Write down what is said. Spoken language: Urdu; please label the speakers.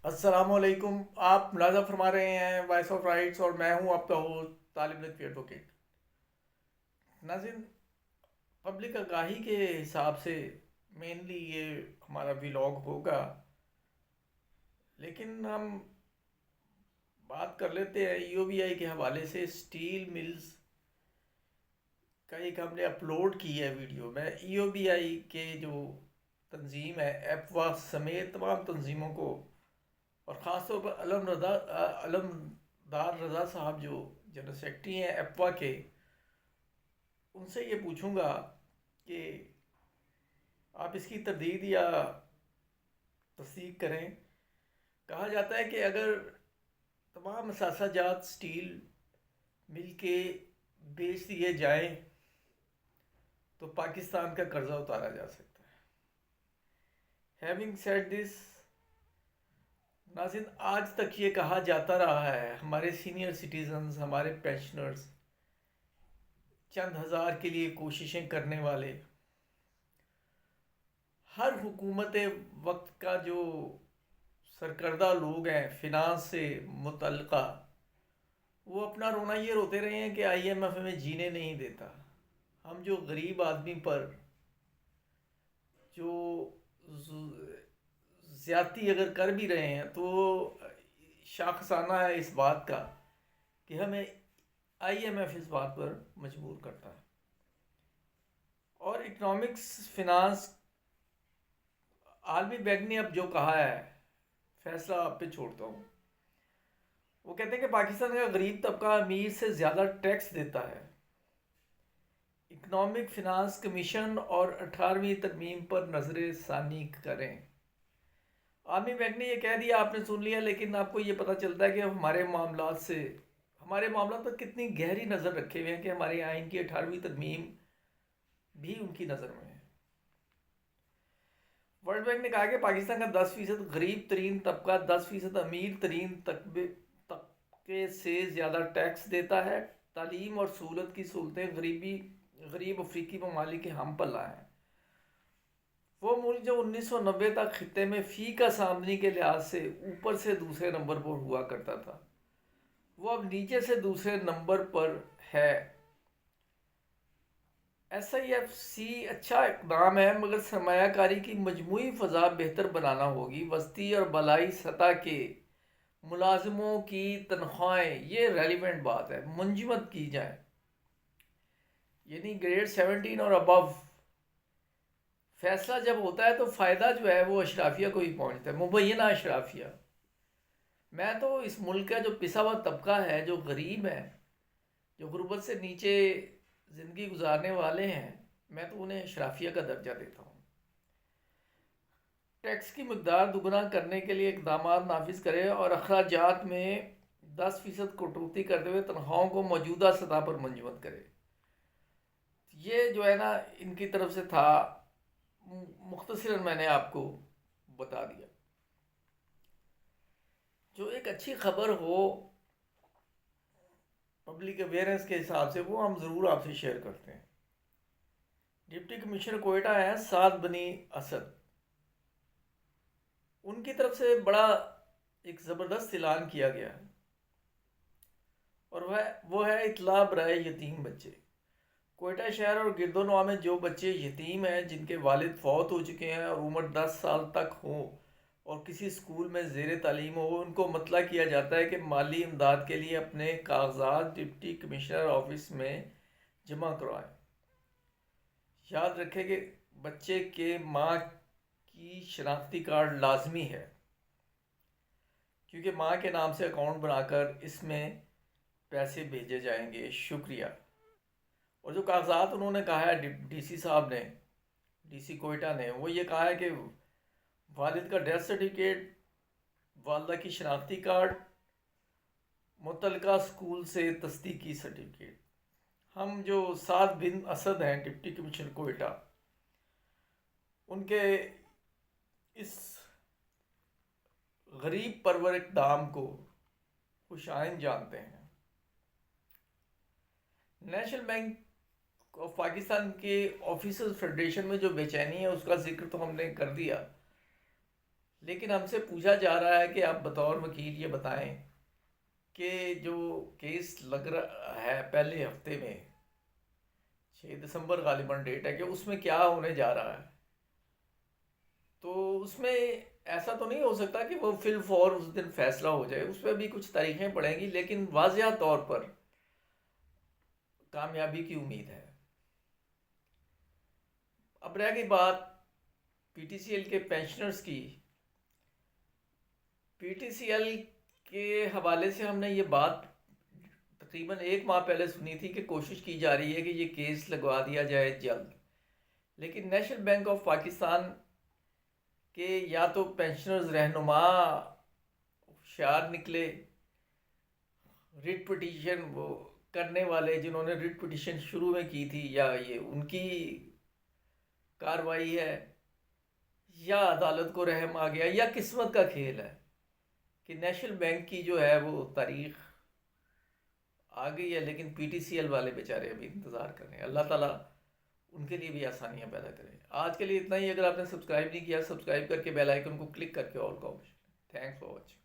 Speaker 1: السلام علیکم. آپ ملاحظہ فرما رہے ہیں وائس آف رائٹس اور میں ہوں آپ کا ہوسٹ طالب علم ایڈوکیٹ. ناظرین، پبلک آگاہی کے حساب سے مینلی یہ ہمارا ولاگ ہوگا، لیکن ہم بات کر لیتے ہیں ای او بی آئی کے حوالے سے. اسٹیل ملز کا ایک ہم نے اپلوڈ کی ہے ویڈیو. میں ای او بی آئی کے جو تنظیم ہے ایپوا سمیت تمام تنظیموں کو، اور خاص طور پر علمدار رضا صاحب جو جنرل سیکرٹری ہیں ایپوا کے، ان سے یہ پوچھوں گا کہ آپ اس کی تردید یا تصدیق کریں. کہا جاتا ہے کہ اگر تمام اثاثہ جات سٹیل مل کے بیچ دیے جائیں تو پاکستان کا قرضہ اتارا جا سکتا ہے. ہیونگ سیڈ دس، ناظرین، آج تک یہ کہا جاتا رہا ہے. ہمارے سینئر سٹیزنز، ہمارے پینشنرز، چند ہزار کے لیے کوششیں کرنے والے، ہر حکومت وقت کا جو سرکردہ لوگ ہیں فنانس سے متعلقہ، وہ اپنا رونا یہ روتے رہے ہیں کہ آئی ایم ایف ہمیں جینے نہیں دیتا. ہم جو غریب آدمی پر جو زیادتی اگر کر بھی رہے ہیں تو شاخسانہ ہے اس بات کا کہ ہمیں آئی ایم ایف اس بات پر مجبور کرتا ہے. اور اکنامکس فنانس، عالمی بینک نے اب جو کہا ہے، فیصلہ آپ پہ چھوڑتا ہوں. وہ کہتے ہیں کہ پاکستان کا غریب طبقہ امیر سے زیادہ ٹیکس دیتا ہے. اکنامک فنانس کمیشن اور 18ویں ترمیم پر نظر ثانی کریں. عالمی بینک نے یہ کہہ دیا، آپ نے سن لیا، لیکن آپ کو یہ پتہ چلتا ہے کہ ہمارے معاملات پر کتنی گہری نظر رکھے ہوئے ہیں کہ ہمارے آئین کی 18ویں ترمیم بھی ان کی نظر میں ہے. ورلڈ بینک نے کہا کہ پاکستان کا 10% غریب ترین طبقہ 10% امیر ترین طبقے سے زیادہ ٹیکس دیتا ہے. تعلیم اور سہولت کی سہولتیں غریب افریقی ممالک کے ہم پلہ ہیں. وہ ملک جو 1990 تک خطے میں فی کا آمدنی کے لحاظ سے اوپر سے دوسرے نمبر پر ہوا کرتا تھا، وہ اب نیچے سے دوسرے نمبر پر ہے. ایس آئی ایف سی اچھا اقدام ہے، مگر سرمایہ کاری کی مجموعی فضا بہتر بنانا ہوگی. وسطی اور بالائی سطح کے ملازموں کی تنخواہیں، یہ ریلیونٹ بات ہے، منجمد کی جائیں. یعنی گریڈ 17 اور ابو. فیصلہ جب ہوتا ہے تو فائدہ جو ہے وہ اشرافیہ کو ہی پہنچتا ہے، مبینہ اشرافیہ. میں تو اس ملک کا جو پسا ہوا طبقہ ہے، جو غریب ہے، جو غربت سے نیچے زندگی گزارنے والے ہیں، میں تو انہیں اشرافیہ کا درجہ دیتا ہوں. ٹیکس کی مقدار دگنا کرنے کے لیے اقدامات نافذ کرے اور اخراجات میں 10% کٹوتی کرتے ہوئے تنخواہوں کو موجودہ سطح پر منجمد کرے. یہ جو ہے نا ان کی طرف سے تھا، مختصراً میں نے آپ کو بتا دیا. جو ایک اچھی خبر ہو پبلک اویئرنس کے حساب سے، وہ ہم ضرور آپ سے شیئر کرتے ہیں. ڈپٹی کمشنر کوئٹہ ہیں سعد بنی اسد، ان کی طرف سے بڑا ایک زبردست اعلان کیا گیا ہے، اور وہ ہے اطلاع برائے یتیم بچے. کوئٹہ شہر اور گرد و نواح میں جو بچے یتیم ہیں، جن کے والد فوت ہو چکے ہیں اور عمر 10 سال تک ہوں اور کسی اسکول میں زیر تعلیم ہو، ان کو مطلع کیا جاتا ہے کہ مالی امداد کے لیے اپنے کاغذات ڈپٹی کمشنر آفس میں جمع کروائیں. یاد رکھیں کہ بچے کے ماں کی شناختی کارڈ لازمی ہے، کیونکہ ماں کے نام سے اکاؤنٹ بنا کر اس میں پیسے بھیجے جائیں گے. شکریہ. اور جو کاغذات انہوں نے کہا ہے ڈی سی صاحب نے، ڈی سی کوئٹہ نے، وہ یہ کہا ہے کہ والد کا ڈیتھ سرٹیفکیٹ، والدہ کی شناختی کارڈ، متعلقہ اسکول سے تصدیقی سرٹیفکیٹ. ہم جو سعد بن اسد ہیں ڈپٹی کمشنر کوئٹہ، ان کے اس غریب پرور اقدام کو خوش آئند جانتے ہیں. نیشنل بینک آف پاکستان کے آفیسرز فیڈریشن میں جو بے چینی ہے، اس کا ذکر تو ہم نے کر دیا. لیکن ہم سے پوچھا جا رہا ہے کہ آپ بطور وکیل یہ بتائیں کہ جو کیس لگ رہا ہے پہلے ہفتے میں، 6 دسمبر غالباً ڈیٹ ہے، کہ اس میں کیا ہونے جا رہا ہے. تو اس میں ایسا تو نہیں ہو سکتا کہ وہ فی الفور اس دن فیصلہ ہو جائے، اس پہ بھی کچھ تاریخیں پڑیں گی، لیکن واضح طور پر کامیابی کی امید ہے. اب رہ گئی بات پی ٹی سی ایل کے پینشنرز کی. پی ٹی سی ایل کے حوالے سے ہم نے یہ بات تقریباً 1 ماہ پہلے سنی تھی کہ کوشش کی جا رہی ہے کہ یہ کیس لگوا دیا جائے جلد، لیکن نیشنل بینک آف پاکستان کے یا تو پینشنرز رہنما ہوشیار نکلے، ریٹ پٹیشن وہ کرنے والے جنہوں نے ریٹ پٹیشن شروع میں کی تھی، یا یہ ان کی کاروائی ہے، یا عدالت کو رحم آ گیا، یا قسمت کا کھیل ہے کہ نیشنل بینک کی جو ہے وہ تاریخ آ گئی ہے، لیکن پی ٹی سی ایل والے بیچارے ابھی انتظار کر رہے ہیں. اللہ تعالیٰ ان کے لیے بھی آسانیاں پیدا کریں. آج کے لیے اتنا ہی. اگر آپ نے سبسکرائب نہیں کیا، سبسکرائب کر کے بیل آئیکن کو کلک کر کے آل کا آپشن. Thanks for watching.